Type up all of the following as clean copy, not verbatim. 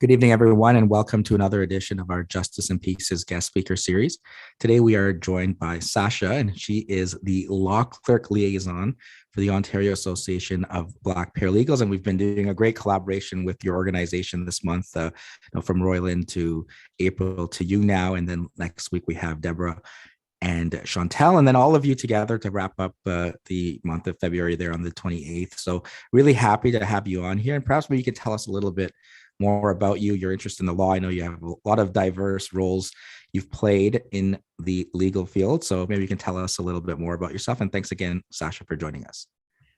Good evening, everyone, and welcome to another edition of our Justice and Peace's guest speaker series. Today, we are joined by Sasha, and she is the law clerk liaison for the Ontario Association of Black Paralegals. And we've been doing a great collaboration with your organization this month, from Royland to April to you now. And then next week, we have Deborah and Chantel, and then all of you together to wrap up the month of February there on the 28th. So really happy to have you on here. And perhaps maybe you could tell us a little bit more about you, your interest in the law. I know you have a lot of diverse roles you've played in the legal field. So maybe you can tell us a little bit more about yourself. And thanks again, Sasha, for joining us.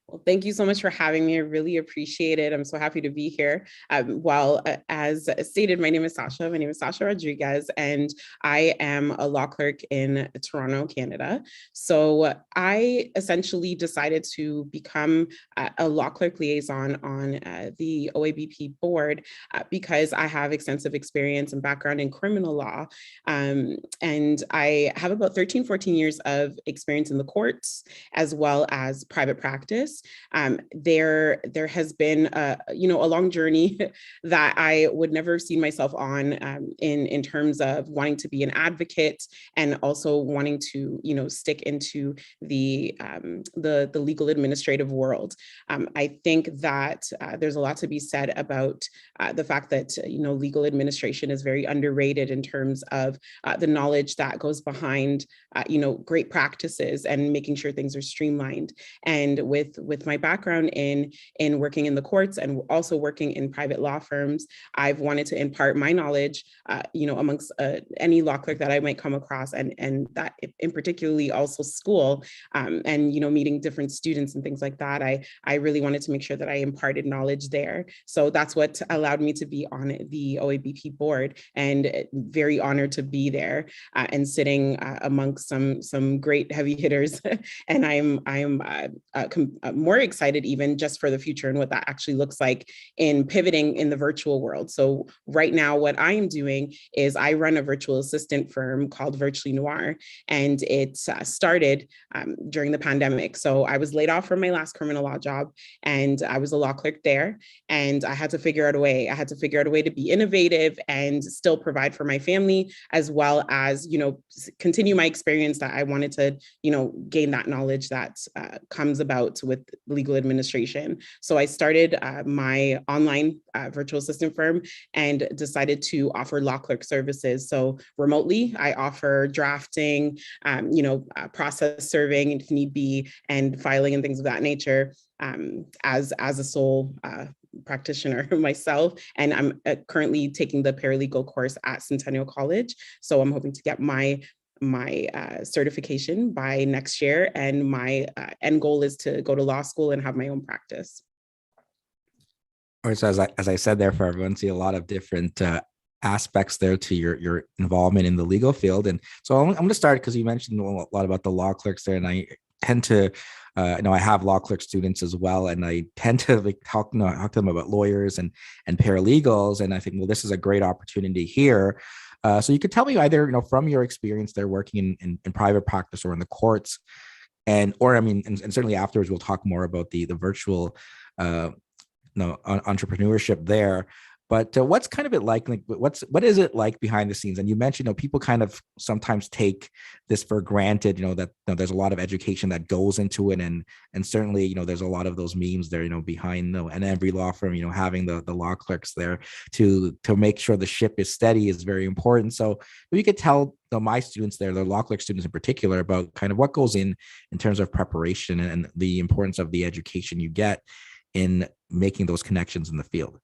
Well, thank you so much for having me. I really appreciate it. I'm so happy to be here. As stated, my name is Sasha. My name is Sasha Rodriguez, and I am a law clerk in Toronto, Canada. So I essentially decided to become a law clerk liaison on the OABP board because I have extensive experience and background in criminal law. And I have about 13, 14 years of experience in the courts, as well as private practice. There has been a long journey that I would never have seen myself on in terms of wanting to be an advocate and also wanting to stick into the legal administrative world. I think that there's a lot to be said about the fact that legal administration is very underrated in terms of the knowledge that goes behind great practices and making sure things are streamlined. And with my background in working in the courts and also working in private law firms, I've wanted to impart my knowledge, amongst any law clerk that I might come across, and that in particularly also school, and meeting different students and things like that. I really wanted to make sure that I imparted knowledge there. So that's what allowed me to be on the OABP board, and very honored to be there and sitting amongst some great heavy hitters. And I'm more excited even just for the future and what that actually looks like in pivoting in the virtual world. So right now, what I am doing is I run a virtual assistant firm called Virtually Noir, and it started during the pandemic. So I was laid off from my last criminal law job, and I was a law clerk there, and I had to figure out a way. I had to figure out a way to be innovative and still provide for my family, as well as continue my experience that I wanted to gain that knowledge that comes about with legal administration. So I started my online virtual assistant firm and decided to offer law clerk services. So remotely, I offer drafting, process serving if need be, and filing and things of that nature as a sole practitioner myself. And I'm currently taking the paralegal course at Centennial College. So I'm hoping to get my certification by next year, and my end goal is to go to law school and have my own practice. All right, so as I said there, for everyone, see a lot of different aspects there to your involvement in the legal field. And so I'm going to start because you mentioned a lot about the law clerks there, and I tend to I have law clerk students as well, and I tend to talk to them about lawyers and paralegals, and I think, well, this is a great opportunity here. So you could tell me either, from your experience there working in private practice or in the courts, and certainly afterwards we'll talk more about the virtual entrepreneurship there. But what's kind of it like what is it like behind the scenes? And you mentioned, people kind of sometimes take this for granted, that there's a lot of education that goes into it. And certainly, there's a lot of those memes there, behind, and every law firm, having the law clerks there to make sure the ship is steady is very important. So if you could tell my students there, the law clerk students in particular, about kind of what goes in terms of preparation and the importance of the education you get in making those connections in the field.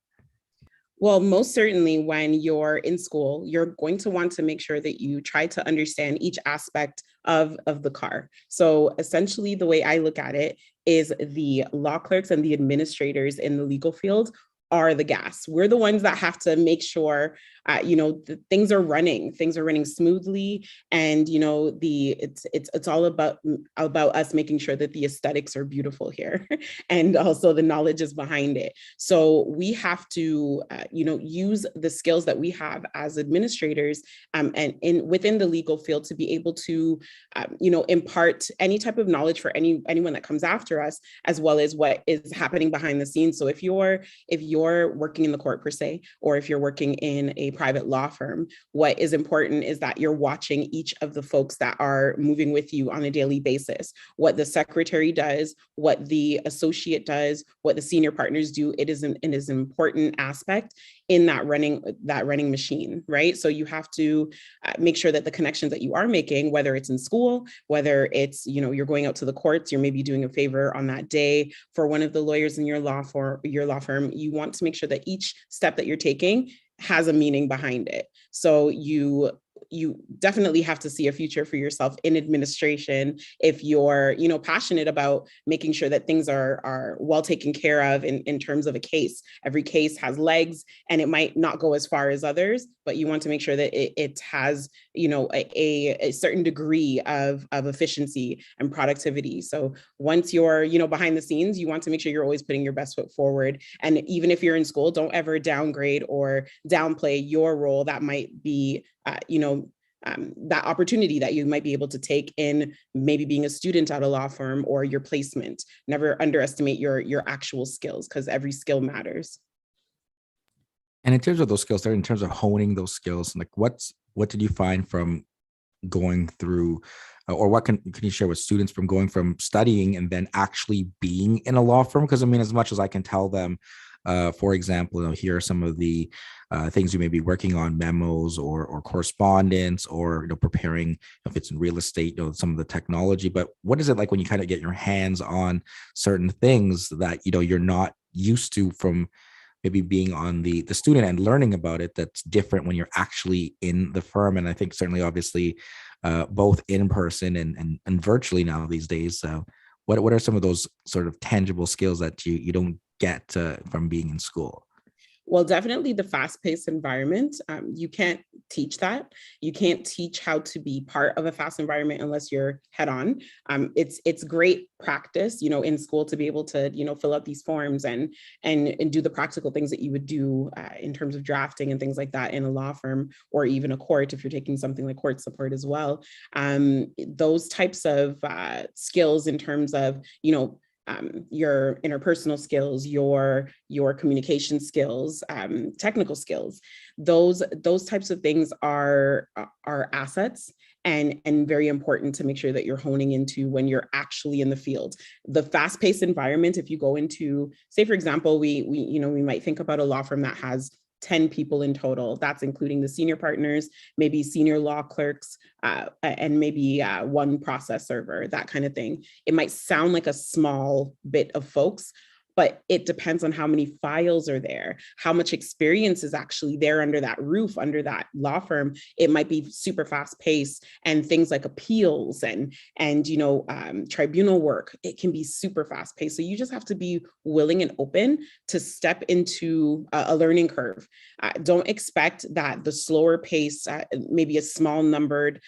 Well, most certainly when you're in school, you're going to want to make sure that you try to understand each aspect of the car. So essentially, the way I look at it is the law clerks and the administrators in the legal field are the gas. We're the ones that have to make sure things are running smoothly, and it's all about us making sure that the aesthetics are beautiful here and also the knowledge is behind it. So we have to use the skills that we have as administrators, and within the legal field, to be able to impart any type of knowledge for anyone that comes after us, as well as what is happening behind the scenes. So if you're working in the court per se, or if you're working in a private law firm, what is important is that you're watching each of the folks that are moving with you on a daily basis. What the secretary does, what the associate does, what the senior partners do. It is an important aspect in that running machine, right? So you have to make sure that the connections that you are making, whether it's in school, whether it's you're going out to the courts, you're maybe doing a favor on that day for one of the lawyers in your law firm, you want to make sure that each step that you're taking has a meaning behind it. So you definitely have to see a future for yourself in administration if you're passionate about making sure that things are well taken care of in terms of a case. Every case has legs, and it might not go as far as others, but you want to make sure that it has a certain degree of efficiency and productivity. So once you're behind the scenes, you want to make sure you're always putting your best foot forward. And even if you're in school, don't ever downgrade or downplay your role that might be that opportunity that you might be able to take in maybe being a student at a law firm, or your placement. Never underestimate your actual skills, because every skill matters. And in terms of those skills, in terms of honing those skills, like what did you find from going through, or what can you share with students from going from studying and then actually being in a law firm? Because I mean, as much as I can tell them, for example, here are some of the things you may be working on, memos or correspondence, or preparing, if it's in real estate, some of the technology. But what is it like when you kind of get your hands on certain things that you're not used to from maybe being on the student and learning about it, that's different when you're actually in the firm? And I think certainly, obviously, both in person and virtually now these days. What are some of those sort of tangible skills that you don't get from being in school? Well, definitely the fast-paced environment. You can't teach that. You can't teach how to be part of a fast environment unless you're head-on. It's great practice, in school, to be able to, fill out these forms and do the practical things that you would do in terms of drafting and things like that in a law firm, or even a court if you're taking something like court support as well. Those types of skills in terms of, your interpersonal skills, your communication skills, technical skills, those types of things are assets, and very important to make sure that you're honing into when you're actually in the field. The fast-paced environment, if you go into, say, for example, we might think about a law firm that has 10 people in total. That's including the senior partners, maybe senior law clerks, and maybe one process server, that kind of thing. It might sound like a small bit of folks, but it depends on how many files are there, how much experience is actually there under that roof, under that law firm. It might be super fast paced, and things like appeals and tribunal work, it can be super fast paced. So you just have to be willing and open to step into a learning curve. Don't expect that the slower pace, maybe a small numbered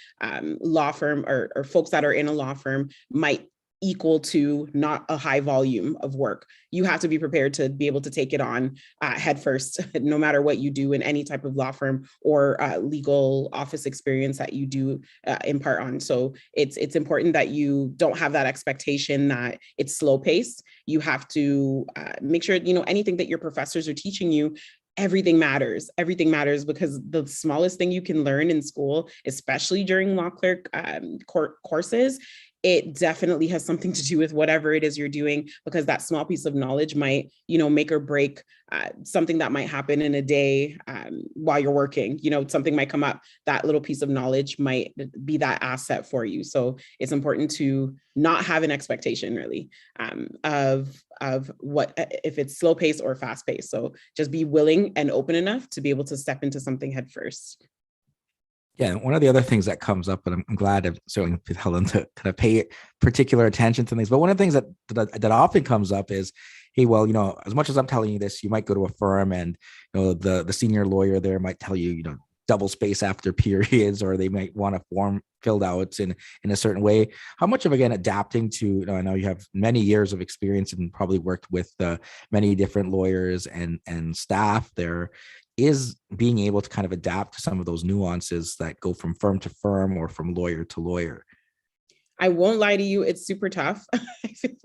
law firm or folks that are in a law firm might equal to not a high volume of work. You have to be prepared to be able to take it on head first, no matter what you do in any type of law firm or legal office experience that you do impart on. So it's important that you don't have that expectation that it's slow paced. You have to make sure, anything that your professors are teaching you, everything matters. Everything matters, because the smallest thing you can learn in school, especially during law clerk courses, it definitely has something to do with whatever it is you're doing, because that small piece of knowledge might, make or break something that might happen in a day while you're working. Something might come up. That little piece of knowledge might be that asset for you. So it's important to not have an expectation, really, of what, if it's slow paced or fast paced. So just be willing and open enough to be able to step into something head first. Yeah, one of the other things that comes up, and I'm glad I've certainly Helen to kind of pay particular attention to things, but one of the things that often comes up is hey, well, as much as I'm telling you this, you might go to a firm and, the senior lawyer there might tell you, double space after periods, or they might want a form filled out in a certain way. How much of, again, adapting to, I know you have many years of experience and probably worked with many different lawyers and staff there, is being able to kind of adapt to some of those nuances that go from firm to firm or from lawyer to lawyer? I won't lie to you, it's super tough.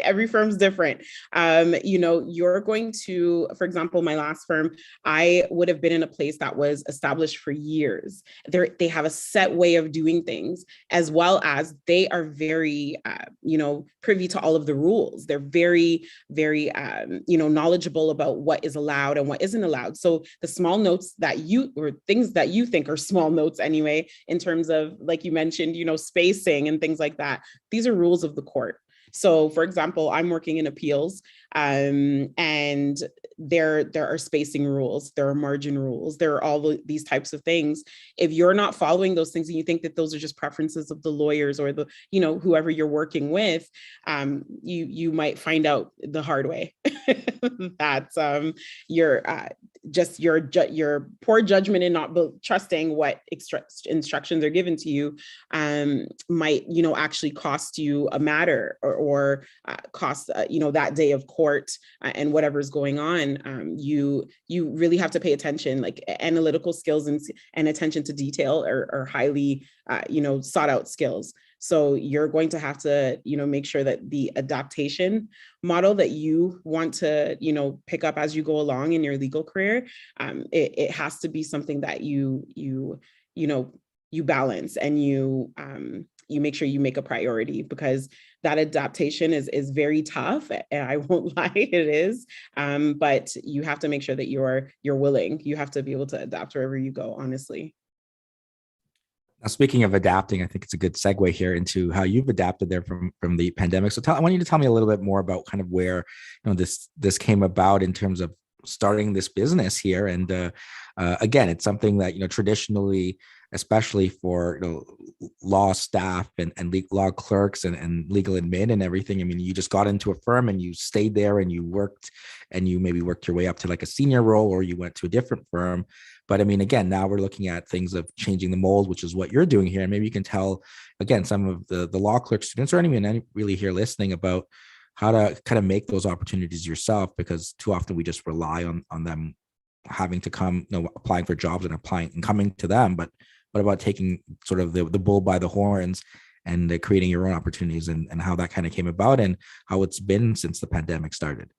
Every firm's different. You're going to, for example, my last firm, I would have been in a place that was established for years. They have a set way of doing things, as well as they are very, privy to all of the rules. They're very, very, knowledgeable about what is allowed and what isn't allowed. So the small notes that or things that you think are small notes anyway, in terms of, like you mentioned, spacing and things like that, these are rules of the court. So, for example, I'm working in appeals, and there are spacing rules, there are margin rules, there are these types of things. If you're not following those things and you think that those are just preferences of the lawyers or the whoever you're working with, you might find out the hard way that your poor judgment in not trusting what instructions are given to you might actually cost you a matter, or cost that day of court and whatever's going on. You really have to pay attention. Like, analytical skills and attention to detail are highly sought out skills. So you're going to have to make sure that the adaptation model that you want to pick up as you go along in your legal career, it has to be something that you balance, and you make sure you make a priority, because that adaptation is very tough. And I won't lie, it is. But you have to make sure that you're willing. You have to be able to adapt wherever you go, honestly. Now, speaking of adapting, I think it's a good segue here into how you've adapted there from the pandemic. So I want you to tell me a little bit more about kind of where this came about in terms of starting this business here. And again, it's something that traditionally, especially for law staff and law clerks and legal admin and everything. I mean, you just got into a firm and you stayed there and you worked, and you maybe worked your way up to like a senior role, or you went to a different firm. But I mean, again, now we're looking at things of changing the mold, which is what you're doing here. And maybe you can tell, again, some of the law clerk students, or anyone really here listening, about how to kind of make those opportunities yourself, because too often we just rely on them having to come, applying for jobs and applying and coming to them. But what about taking sort of the bull by the horns and creating your own opportunities, and how that kind of came about and how it's been since the pandemic started?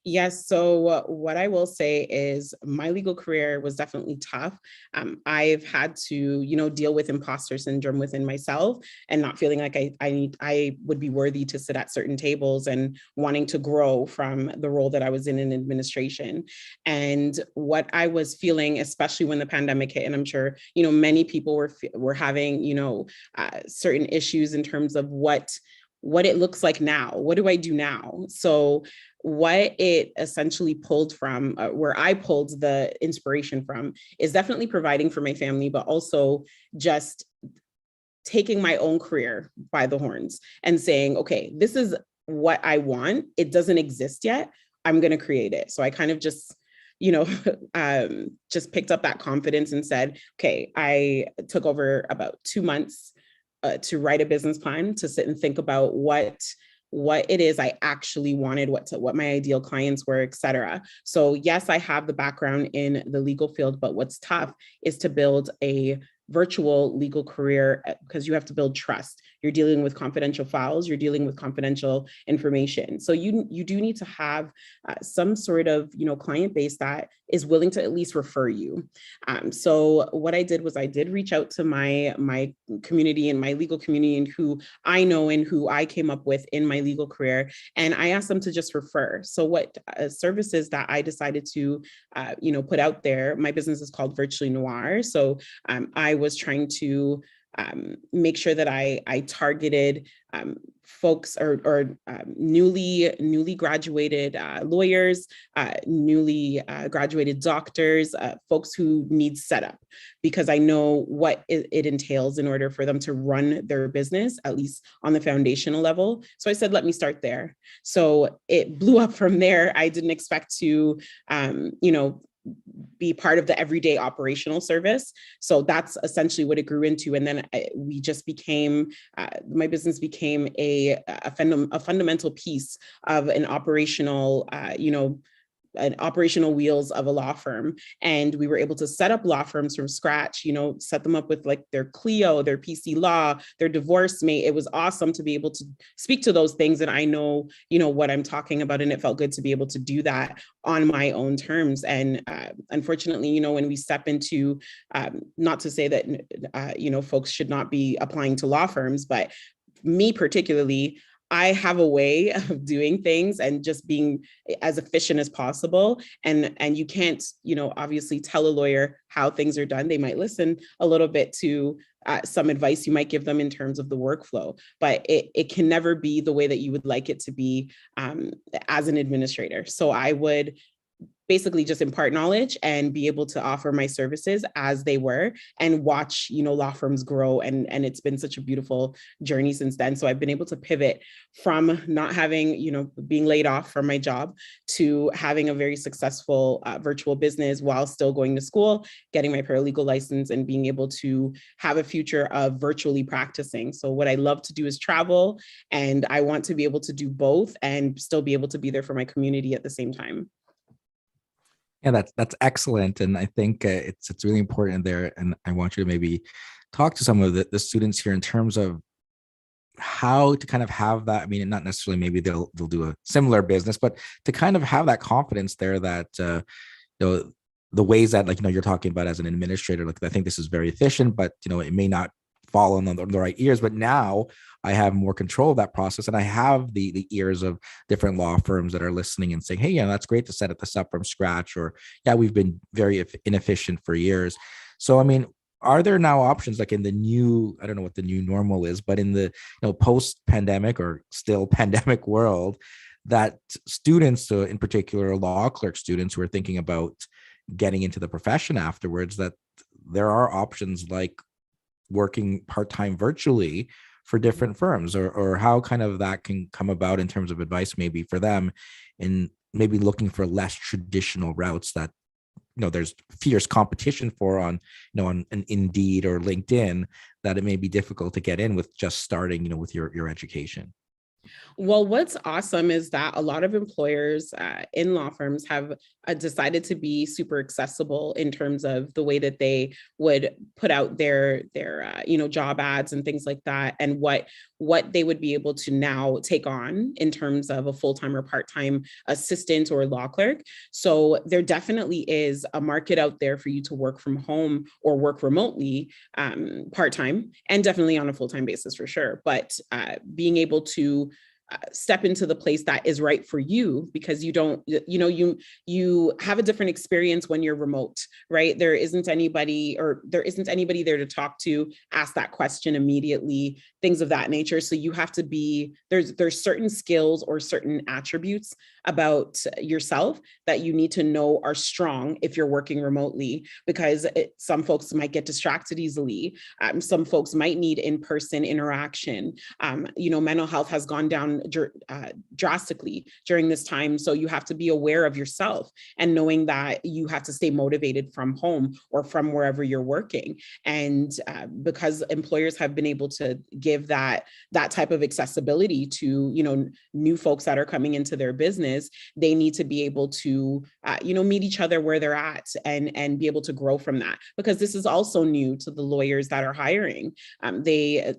Yes. So what I will say is my legal career was definitely tough. I've had to, deal with imposter syndrome within myself, and not feeling like I would be worthy to sit at certain tables, and wanting to grow from the role that I was in administration. And what I was feeling, especially when the pandemic hit, and I'm sure, many people were having, certain issues in terms of what it looks like now. What do I do now? So what it essentially pulled from, where I pulled the inspiration from, is definitely providing for my family, but also just taking my own career by the horns and saying, okay, this is what I want. It doesn't exist yet. I'm going to create it. So I kind of just just picked up that confidence and said, okay, I took over about 2 months to write a business plan, to sit and think about what it is I actually wanted, what my ideal clients were, et cetera. So yes, I have the background in the legal field, but what's tough is to build a virtual legal career, because you have to build trust. You're dealing with confidential files, you're dealing with confidential information. So you do need to have some sort of client base that is willing to at least refer you. So what I did was I did reach out to my community and my legal community, and who I know and who I came up with in my legal career, and I asked them to just refer. So what services that I decided to put out there, my business is called Virtually Noir. So I was trying to make sure that I targeted folks or newly graduated lawyers, newly graduated doctors, folks who need setup, because I know what it entails in order for them to run their business, at least on the foundational level. So I said, let me start there. So it blew up from there. I didn't expect to, be part of the everyday operational service. So that's essentially what it grew into. And then we just became, my business became a fundamental piece of an operational wheels of a law firm. And we were able to set up law firms from scratch, set them up with like their Clio, their PC Law, their divorce mate. It was awesome to be able to speak to those things. And I know, what I'm talking about. And it felt good to be able to do that on my own terms. And unfortunately, when we step into, not to say that, folks should not be applying to law firms, but me particularly, I have a way of doing things and just being as efficient as possible. And you can't, obviously tell a lawyer how things are done. They might listen a little bit to some advice you might give them in terms of the workflow, but it can never be the way that you would like it to be as an administrator. So I would basically just impart knowledge and be able to offer my services as they were and watch, law firms grow. And it's been such a beautiful journey since then. So I've been able to pivot from not having, being laid off from my job to having a very successful virtual business while still going to school, getting my paralegal license, and being able to have a future of virtually practicing. So what I love to do is travel, and I want to be able to do both and still be able to be there for my community at the same time. Yeah, that's excellent, and I think it's really important there. And I want you to maybe talk to some of the students here in terms of how to kind of have that. I mean, not necessarily maybe they'll do a similar business, but to kind of have that confidence there that the ways that, like, you're talking about as an administrator, like, I think this is very efficient, but it may not fall on the right ears. But now I have more control of that process, and I have the ears of different law firms that are listening and saying, hey, that's great to set this up from scratch, or yeah, we've been very inefficient for years. So I mean, are there now options, like in the new, I don't know what the new normal is, but in the post-pandemic or still pandemic world, that students, in particular law clerk students who are thinking about getting into the profession afterwards, that there are options like working part-time virtually for different firms, or how kind of that can come about in terms of advice maybe for them in maybe looking for less traditional routes that there's fierce competition for on on an Indeed or LinkedIn, that it may be difficult to get in with just starting with your education. Well, what's awesome is that a lot of employers in law firms have decided to be super accessible in terms of the way that they would put out their job ads and things like that, and what they would be able to now take on in terms of a full-time or part-time assistant or law clerk. So there definitely is a market out there for you to work from home or work remotely, part-time, and definitely on a full-time basis for sure. But being able to step into the place that is right for you, because you don't, you have a different experience when you're remote, right? There isn't anybody there to talk to, ask that question immediately, things of that nature. So you have to be, there's certain skills or certain attributes about yourself that you need to know are strong if you're working remotely, because some folks might get distracted easily. Some folks might need in-person interaction. Mental health has gone down drastically during this time. So you have to be aware of yourself and knowing that you have to stay motivated from home or from wherever you're working. And because employers have been able to give that type of accessibility to, new folks that are coming into their business, they need to be able to, meet each other where they're at and be able to grow from that. Because this is also new to the lawyers that are hiring.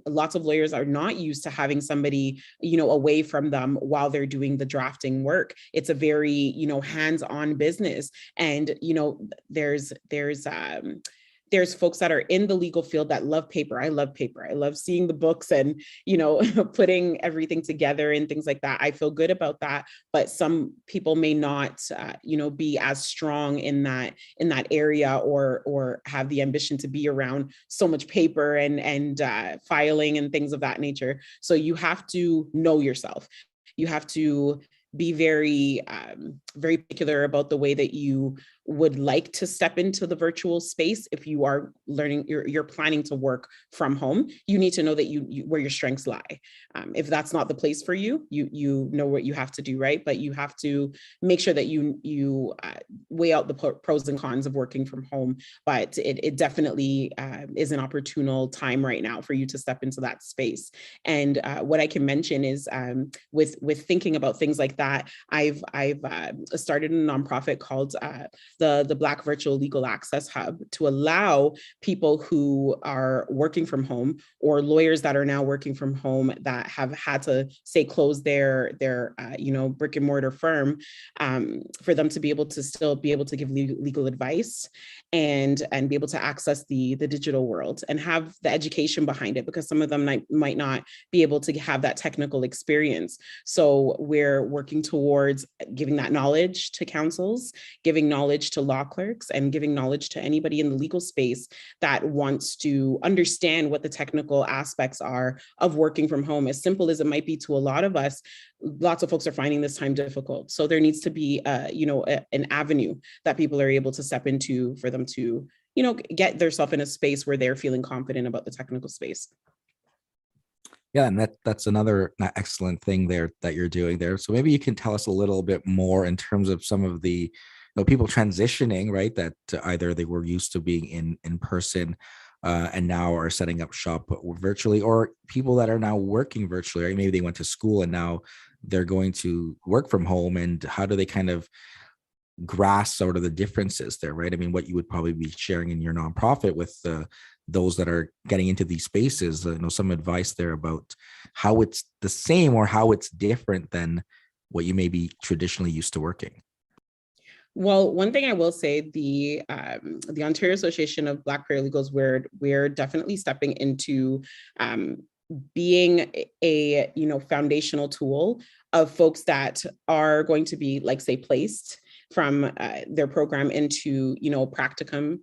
Lots of lawyers are not used to having somebody, away from them while they're doing the drafting work. It's a very, hands-on business. And, there's there's folks that are in the legal field that love paper. I love paper. I love seeing the books and, putting everything together and things like that. I feel good about that, but some people may not, be as strong in that area, or have the ambition to be around so much paper and filing and things of that nature. So you have to know yourself. You have to be very, very particular about the way that you would like to step into the virtual space. If you are learning, you're planning to work from home, you need to know that you where your strengths lie. If that's not the place for you, you know what you have to do, right? But you have to make sure that you weigh out the pros and cons of working from home. But it definitely is an opportune time right now for you to step into that space. And what I can mention is, with thinking about things like that, I've started a nonprofit called the Black Virtual Legal Access Hub, to allow people who are working from home, or lawyers that are now working from home that have had to say close their brick and mortar firm, for them to be able to still be able to give legal advice and be able to access the digital world and have the education behind it, because some of them might not be able to have that technical experience. So we're working towards giving that knowledge to counsels, giving knowledge to law clerks, and giving knowledge to anybody in the legal space that wants to understand what the technical aspects are of working from home. As simple as it might be to a lot of us, lots of folks are finding this time difficult. So there needs to be an avenue that people are able to step into for them to, get themselves in a space where they're feeling confident about the technical space. Yeah, and that's another excellent thing there that you're doing there. So maybe you can tell us a little bit more in terms of some of the people transitioning, right? That either they were used to being in person, and now are setting up shop virtually, or people that are now working virtually, right? Maybe they went to school and now they're going to work from home, and how do they kind of grasp sort of the differences there, right? I mean, what you would probably be sharing in your nonprofit with those that are getting into these spaces, some advice there about how it's the same or how it's different than what you may be traditionally used to working. Well, one thing I will say, the Ontario Association of Black Paralegals, we're definitely stepping into being a foundational tool of folks that are going to be, like, say, placed from their program into practicum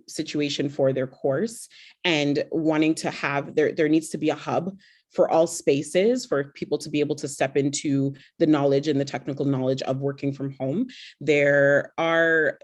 situation for their course, and wanting to have there needs to be a hub for all spaces for people to be able to step into the knowledge and the technical knowledge of working from home. There are,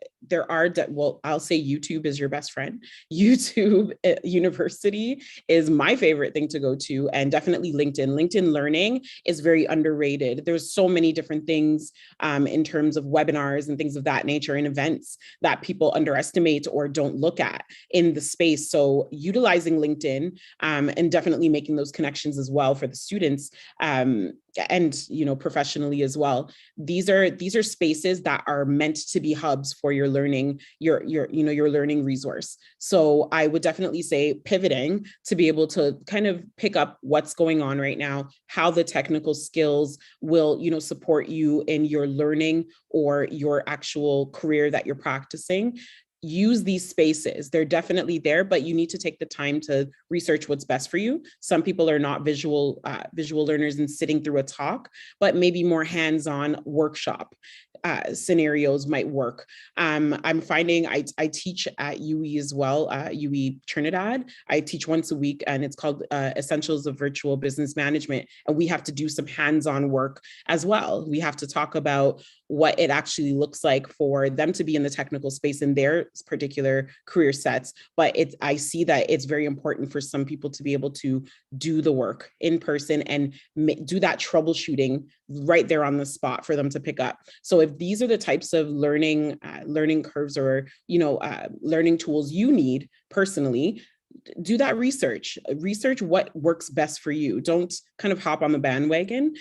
well, I'll say YouTube is your best friend. YouTube University is my favorite thing to go to, and definitely LinkedIn. LinkedIn Learning is very underrated. There's so many different things in terms of webinars and things of that nature, and events that people underestimate or don't look at in the space. So utilizing LinkedIn, and definitely making those connections as well for the students, and professionally as well. These are spaces that are meant to be hubs for your learning, your learning resource. So I would definitely say pivoting to be able to kind of pick up what's going on right now, how the technical skills will support you in your learning or your actual career that you're practicing. Use these spaces. They're definitely there, but you need to take the time to research what's best for you. Some people are not visual learners and sitting through a talk, but maybe more hands-on workshop scenarios might work. I'm finding I teach at UE as well, UE Trinidad. I teach once a week, and it's called Essentials of Virtual Business Management. And we have to do some hands-on work as well. We have to talk about what it actually looks like for them to be in the technical space in their particular career sets. But I see that it's very important for some people to be able to do the work in person and do that troubleshooting right there on the spot for them to pick up. So if these are the types of learning curves or learning tools you need personally, do that research what works best for you. Don't kind of hop on the bandwagon.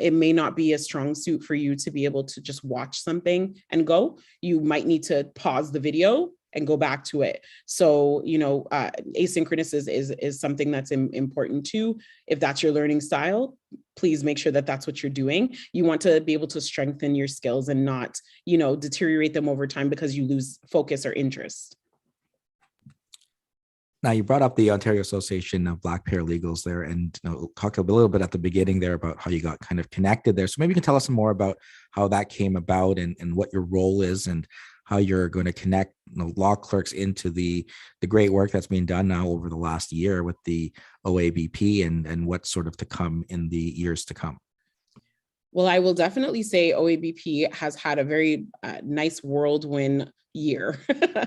It may not be a strong suit for you to be able to just watch something and go. You might need to pause the video and go back to it. So, asynchronous is something that's important too. If that's your learning style, please make sure that that's what you're doing. You want to be able to strengthen your skills and not, deteriorate them over time because you lose focus or interest. Now, you brought up the Ontario Association of Black Paralegals there, and talked a little bit at the beginning there about how you got kind of connected there. So maybe you can tell us some more about how that came about, and what your role is, and how you're going to connect law clerks into the great work that's being done now over the last year with the OABP, and what's sort of to come in the years to come. Well, I will definitely say OABP has had a very nice whirlwind year.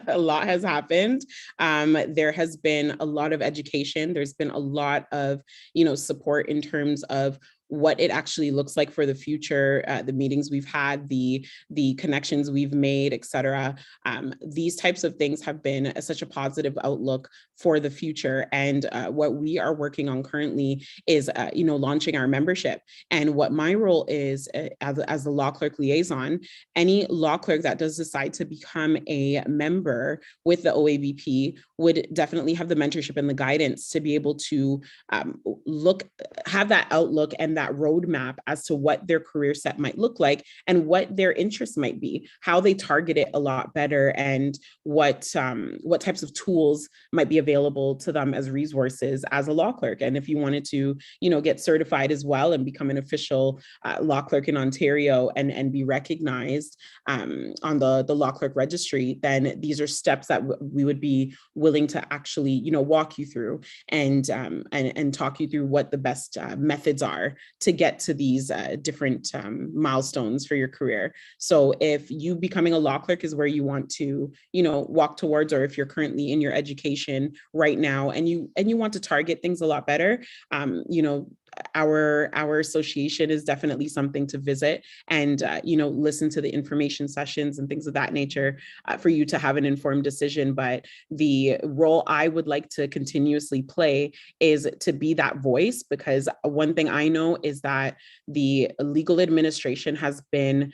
A lot has happened. There has been a lot of education. There's been a lot of, support in terms of what it actually looks like for the future, the meetings we've had, the connections we've made, et cetera. These types of things have been such a positive outlook for the future. And what we are working on currently is, launching our membership. And what my role is as the law clerk liaison, any law clerk that does decide to become a member with the OABP would definitely have the mentorship and the guidance to be able to have that outlook and that roadmap as to what their career set might look like and what their interests might be, how they target it a lot better, and what types of tools might be available to them as resources as a law clerk. And if you wanted to, get certified as well and become an official law clerk in Ontario and be recognized on the law clerk registry, then these are steps that we would be willing to actually, walk you through and talk you through what the best methods are to get to these different milestones for your career. So if you becoming a law clerk is where you want to, walk towards, or if you're currently in your education right now and you want to target things a lot better, our association is definitely something to visit and listen to the information sessions and things of that nature for you to have an informed decision. But the role I would like to continuously play is to be that voice, because one thing I know is that the legal administration has been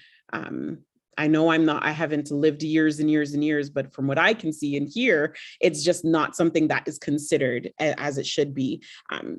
I know I haven't lived years and years and years, but from what I can see and hear, it's just not something that is considered as it should be.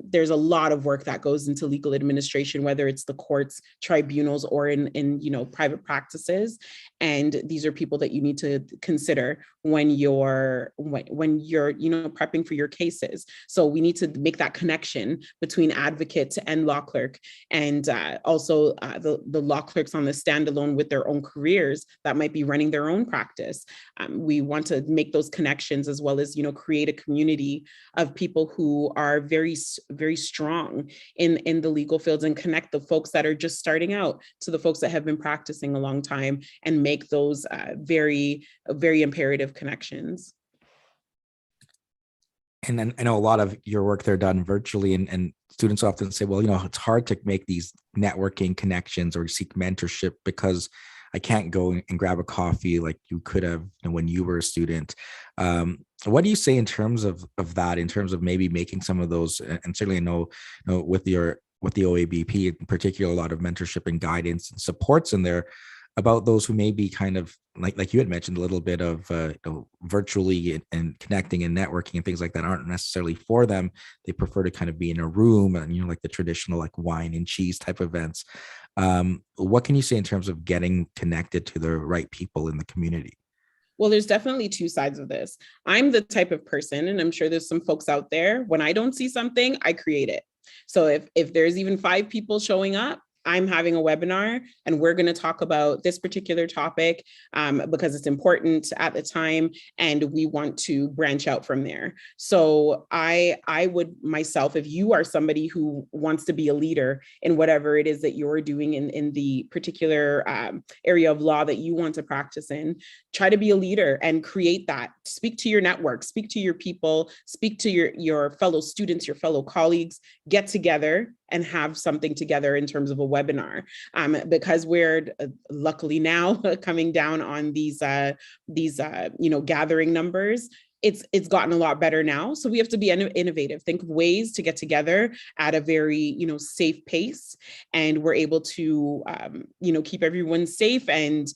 There's a lot of work that goes into legal administration, whether it's the courts, tribunals, or in private practices. And these are people that you need to consider when you're prepping for your cases. So we need to make that connection between advocate and law clerk, and also the law clerks on the standalone with their own careers that might be running their own practice. We want to make those connections, as well as create a community of people who are very, very strong in the legal fields, and connect the folks that are just starting out to the folks that have been practicing a long time, and make those very, very imperative connections. And then I know a lot of your work there done virtually, and students often say, well, it's hard to make these networking connections or seek mentorship because I can't go and grab a coffee like you could have when you were a student. What do you say in terms of that, in terms of maybe making some of those, and certainly I know, with the OABP in particular, a lot of mentorship and guidance and supports in there about those who may be kind of like you had mentioned, a little bit of virtually and connecting and networking and things like that aren't necessarily for them. They prefer to kind of be in a room and like the traditional like wine and cheese type events. What can you say in terms of getting connected to the right people in the community? Well, there's definitely two sides of this. I'm the type of person, and I'm sure there's some folks out there, when I don't see something, I create it. So if there's even 5 people showing up, I'm having a webinar and we're going to talk about this particular topic because it's important at the time, and we want to branch out from there. So I would myself, if you are somebody who wants to be a leader in whatever it is that you're doing in the particular area of law that you want to practice in, try to be a leader and create that. Speak to your network, speak to your people, speak to your fellow students, your fellow colleagues, get together and have something together in terms of a webinar, because we're luckily now coming down on these gathering numbers. It's gotten a lot better now. So we have to be innovative, think of ways to get together at a very, safe pace. And we're able to, keep everyone safe and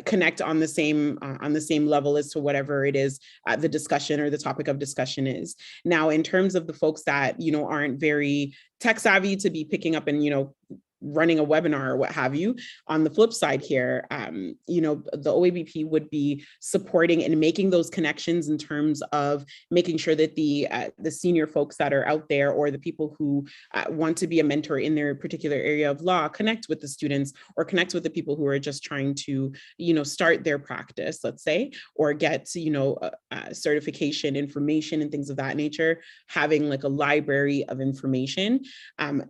connect on the same level as to whatever it is the discussion or the topic of discussion is. Now, in terms of the folks that, aren't very tech savvy to be picking up and, running a webinar or what have you. On the flip side here, the OABP would be supporting and making those connections in terms of making sure that the senior folks that are out there, or the people who want to be a mentor in their particular area of law, connect with the students or connect with the people who are just trying to, start their practice, let's say, or get, certification information and things of that nature, having like a library of information.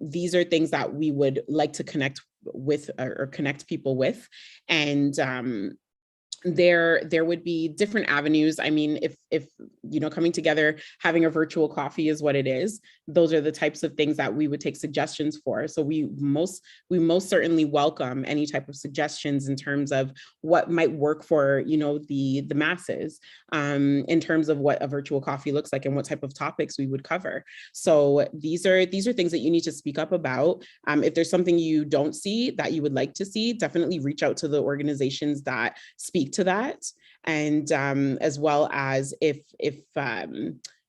These are things that we would like to connect with or connect people with. And there would be different avenues. I mean, if coming together, having a virtual coffee is what it is. Those are the types of things that we would take suggestions for. So we most certainly welcome any type of suggestions in terms of what might work for the masses, in terms of what a virtual coffee looks like and what type of topics we would cover. So these are things that you need to speak up about. If there's something you don't see that you would like to see, definitely reach out to the organizations that speak to that. And as well as if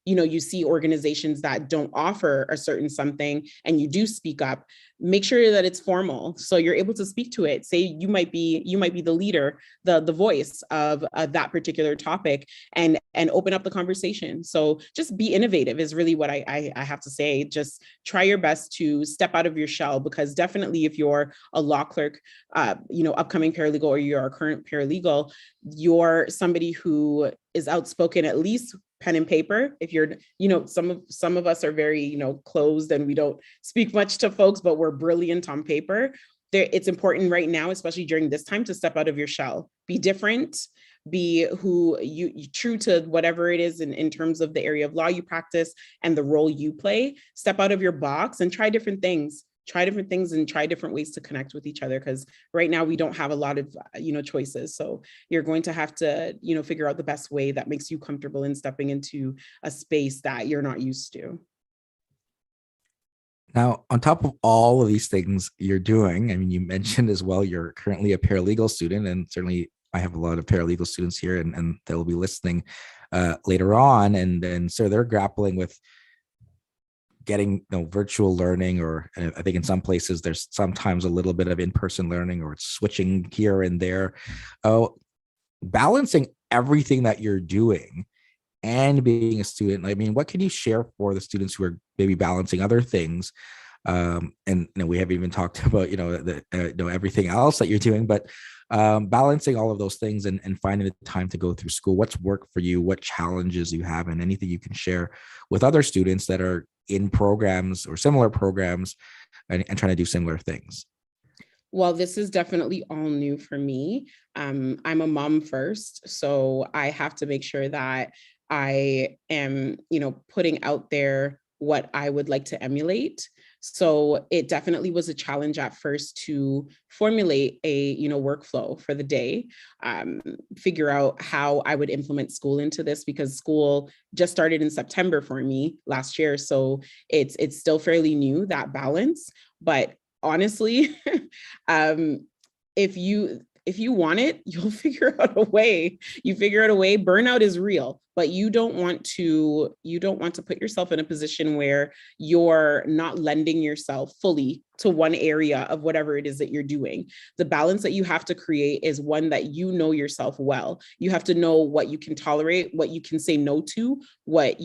you see organizations that don't offer a certain something and you do speak up, make sure that it's formal so you're able to speak to it. Say you might be the leader, the voice of that particular topic, and open up the conversation. So just be innovative is really what I have to say. Just try your best to step out of your shell, because definitely if you're a law clerk, upcoming paralegal, or you're a current paralegal, you're somebody who is outspoken, at least pen and paper. If you're, some of us are very, closed and we don't speak much to folks, but we're brilliant on paper. It's important right now, especially during this time, to step out of your shell, be different, be who you true to whatever it is in terms of the area of law you practice and the role you play. Step out of your box and try different things and try different ways to connect with each other, because right now we don't have a lot of choices. So you're going to have to figure out the best way that makes you comfortable in stepping into a space that you're not used to. Now, on top of all of these things you're doing, I mean, you mentioned as well, you're currently a paralegal student, and certainly I have a lot of paralegal students here, and they'll be listening later on. And then so they're grappling with getting virtual learning, or I think in some places there's sometimes a little bit of in-person learning, or it's switching here and there. Balancing everything that you're doing and being a student, I mean, what can you share for the students who are maybe balancing other things? And we haven't even talked about everything else that you're doing, but balancing all of those things and finding the time to go through school. What's worked for you? What challenges you have, and anything you can share with other students that are in programs or similar programs and trying to do similar things? Well, this is definitely all new for me. I'm a mom first, so I have to make sure that I am, putting out there what I would like to emulate. So it definitely was a challenge at first to formulate a, workflow for the day, figure out how I would implement school into this, because school just started in September for me last year. So it's still fairly new, that balance. But honestly, if you want it, you'll figure out a way. You figure out a way. Burnout is real, but you don't want to put yourself in a position where you're not lending yourself fully to one area of whatever it is that you're doing. The balance that you have to create is one that you know yourself well. You have to know what you can tolerate, what you can say no to, what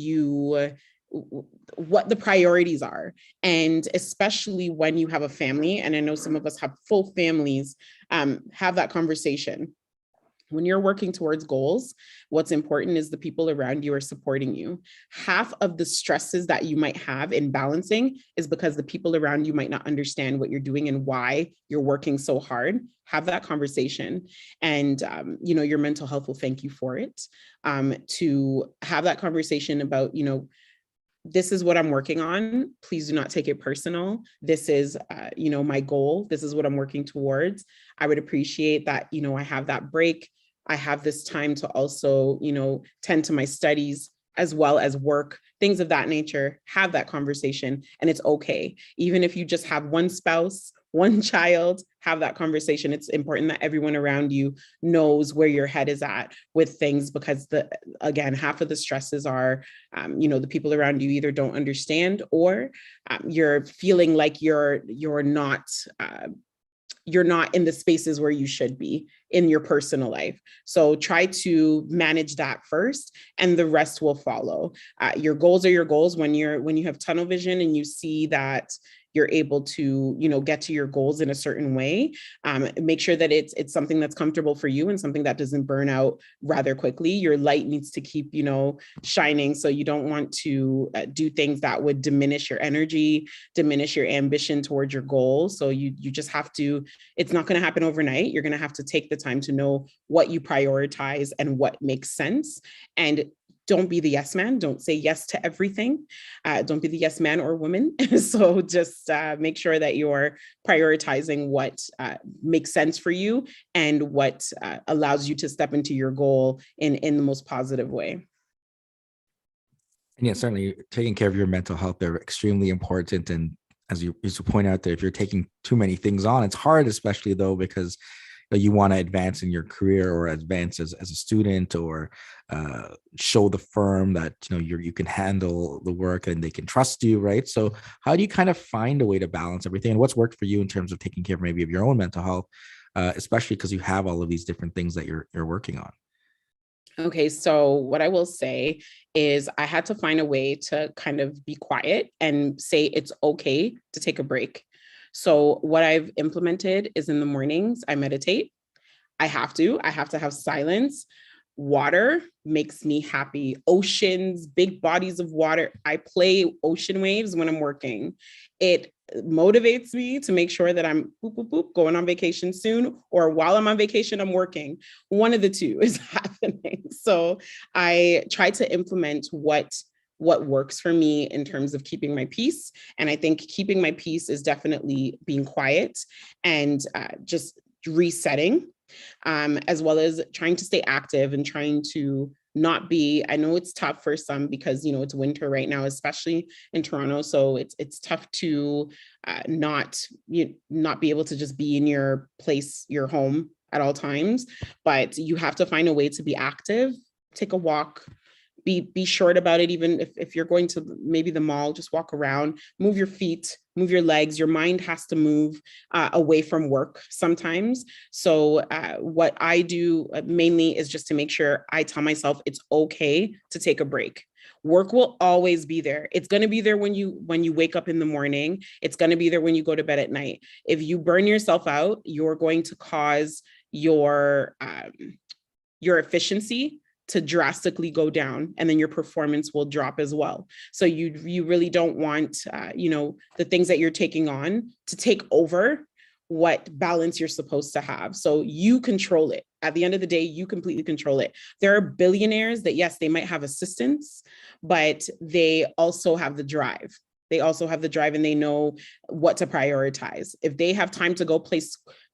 the priorities are. And especially when you have a family, and I know some of us have full families, have that conversation. When you're working towards goals, what's important is the people around you are supporting you. Half of the stresses that you might have in balancing is because the people around you might not understand what you're doing and why you're working so hard. Have that conversation, and your mental health will thank you for it. To have that conversation about, this is what I'm working on. Please do not take it personal. This is, my goal. This is what I'm working towards. I would appreciate that, I have that break. I have this time to also, tend to my studies as well as work, things of that nature. Have that conversation, and it's okay. Even if you just have one spouse one child, have that conversation. It's important that everyone around you knows where your head is at with things, because again, half of the stresses are, the people around you either don't understand, or you're feeling like you're not in the spaces where you should be in your personal life. So try to manage that first, and the rest will follow. Your goals are your goals. When you have tunnel vision and you see that you're able to, get to your goals in a certain way, make sure that it's something that's comfortable for you and something that doesn't burn out rather quickly. Your light needs to keep, shining. So you don't want to do things that would diminish your energy, diminish your ambition towards your goal. So you just have to, it's not going to happen overnight. You're going to have to take the time to know what you prioritize and what makes sense. And don't be the yes man. Don't say yes to everything. Don't be the yes man or woman. So just make sure that you're prioritizing what makes sense for you and what allows you to step into your goal in the most positive way. And yeah, certainly taking care of your mental health, they're extremely important. And as you point out there, if you're taking too many things on, it's hard, especially though, because you want to advance in your career or advance as a student, or show the firm that you can handle the work and they can trust you, right? So how do you kind of find a way to balance everything, and what's worked for you in terms of taking care maybe of your own mental health, especially because you have all of these different things that you're working on? Okay, so what I will say is I had to find a way to kind of be quiet and say it's okay to take a break. So what I've implemented is in the mornings, I meditate. I have to have silence. Water makes me happy. Oceans, big bodies of water. I play ocean waves when I'm working. It motivates me to make sure that I'm boop, boop, boop, going on vacation soon, or while I'm on vacation, I'm working. One of the two is happening. So I try to implement what works for me in terms of keeping my peace. And I think keeping my peace is definitely being quiet and just resetting, as well as trying to stay active and trying to not be, I know it's tough for some because, it's winter right now, especially in Toronto. So it's tough to not be able to just be in your place, your home at all times, but you have to find a way to be active, take a walk, be short about it. Even if you're going to maybe the mall, just walk around, move your feet, move your legs. Your mind has to move away from work sometimes. So what I do mainly is just to make sure I tell myself it's okay to take a break. Work will always be there. It's going to be there when you wake up in the morning. It's going to be there when you go to bed at night. If you burn yourself out, you're going to cause your efficiency to drastically go down, and then your performance will drop as well. So you really don't want the things that you're taking on to take over what balance you're supposed to have. So you control it. At the end of the day, you completely control it. There are billionaires that, yes, they might have assistants, but they also have the drive. They also have the drive, and they know what to prioritize. If they have time to go play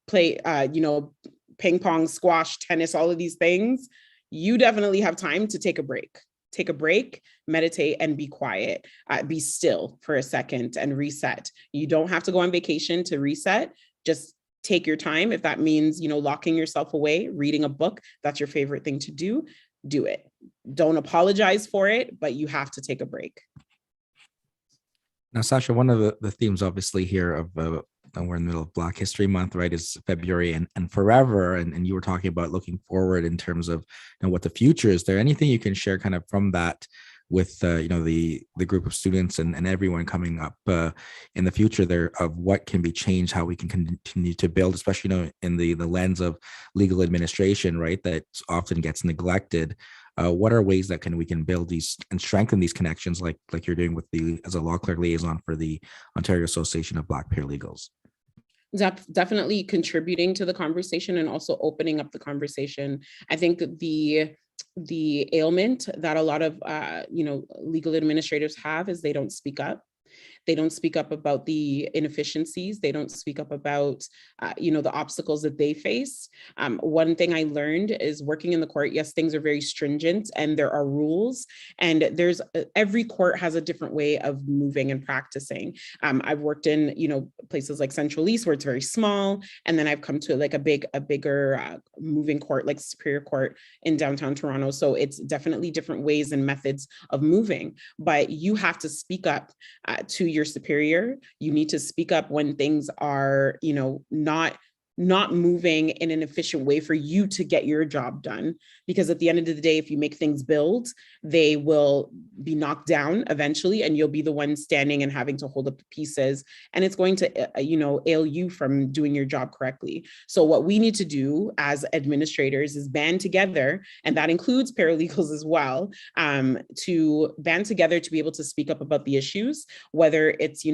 ping pong, squash, tennis, all of these things, you definitely have time to take a break. Take a break, meditate, and be quiet. Be still for a second and reset. You don't have to go on vacation to reset. Just take your time. If that means, locking yourself away, reading a book, that's your favorite thing to do it. Don't apologize for it, but you have to take a break. Now, Sasha, one of the themes obviously here of we're in the middle of Black History Month, right, is February and forever. And you were talking about looking forward in terms of what the future is. There anything you can share kind of from that with the group of students and everyone coming up in the future there, of what can be changed, how we can continue to build, especially in the lens of legal administration, right, that often gets neglected. What are ways that we can build these and strengthen these connections, like you're doing with as a law clerk liaison for the Ontario Association of Black Paralegals? Definitely contributing to the conversation and also opening up the conversation. I think the ailment that a lot of legal administrators have is they don't speak up. They don't speak up about the inefficiencies. They don't speak up about, the obstacles that they face. One thing I learned is working in the court, yes, things are very stringent and there are rules, and every court has a different way of moving and practicing. I've worked in, places like Central East where it's very small, and then I've come to like a bigger moving court like Superior Court in downtown Toronto. So it's definitely different ways and methods of moving, but you have to speak up to your superior. You need to speak up when things are, not moving in an efficient way for you to get your job done. Because at the end of the day, if you make things build, they will be knocked down eventually, and you'll be the one standing and having to hold up the pieces. And it's going to, ail you from doing your job correctly. So what we need to do as administrators is band together, and that includes paralegals as well, to band together to be able to speak up about the issues, whether it's,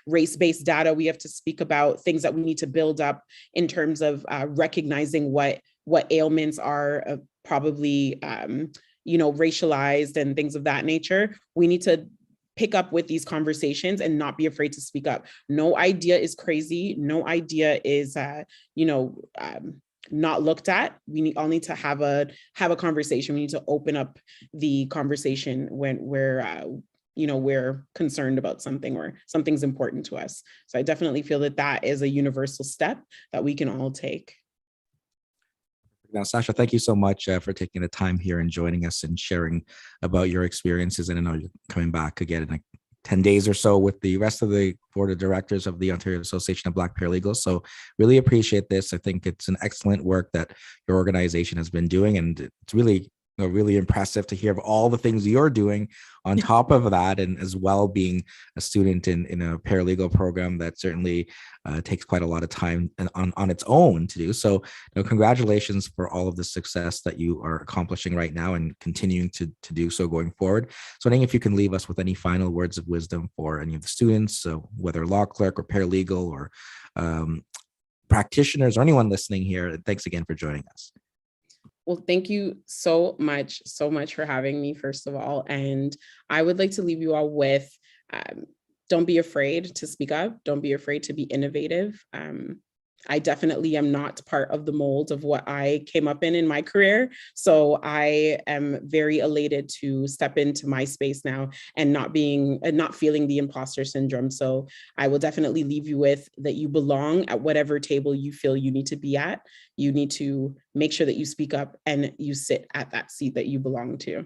race-based data, we have to speak about things that we need to build up in terms of recognizing what ailments are probably racialized and things of that nature. We need to pick up with these conversations and not be afraid to speak up. No idea is crazy. No idea is not looked at. We all need to have a conversation. We need to open up the conversation when we're concerned about something or something's important to us. So I definitely feel that is a universal step that we can all take. Now, Sasha, thank you so much for taking the time here and joining us and sharing about your experiences. And I know you're coming back again in like 10 days or so with the rest of the board of directors of the Ontario Association of Black Paralegals. So really appreciate this. I think it's an excellent work that your organization has been doing. And it's really impressive to hear of all the things you're doing on top of that, and as well being a student in a paralegal program that certainly takes quite a lot of time on its own to do. So congratulations for all of the success that you are accomplishing right now and continuing to do so going forward. So I think if you can leave us with any final words of wisdom for any of the students, so whether law clerk or paralegal or practitioners or anyone listening here, thanks again for joining us. Well, thank you so much for having me, first of all. And I would like to leave you all with, don't be afraid to speak up. Don't be afraid to be innovative. I definitely am not part of the mold of what I came up in my career. So I am very elated to step into my space now and not feeling the imposter syndrome. So I will definitely leave you with that you belong at whatever table you feel you need to be at. You need to make sure that you speak up and you sit at that seat that you belong to.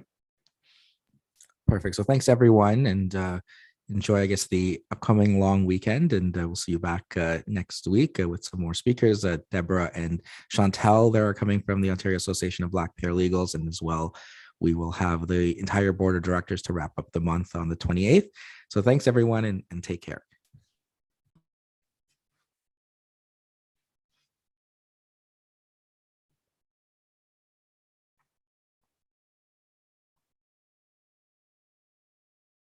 Perfect. So thanks everyone, and enjoy, I guess, the upcoming long weekend, and we'll see you back next week with some more speakers. Deborah and Chantel, they are coming from the Ontario Association of Black Paralegals, and as well, we will have the entire board of directors to wrap up the month on the 28th. So thanks everyone, and take care.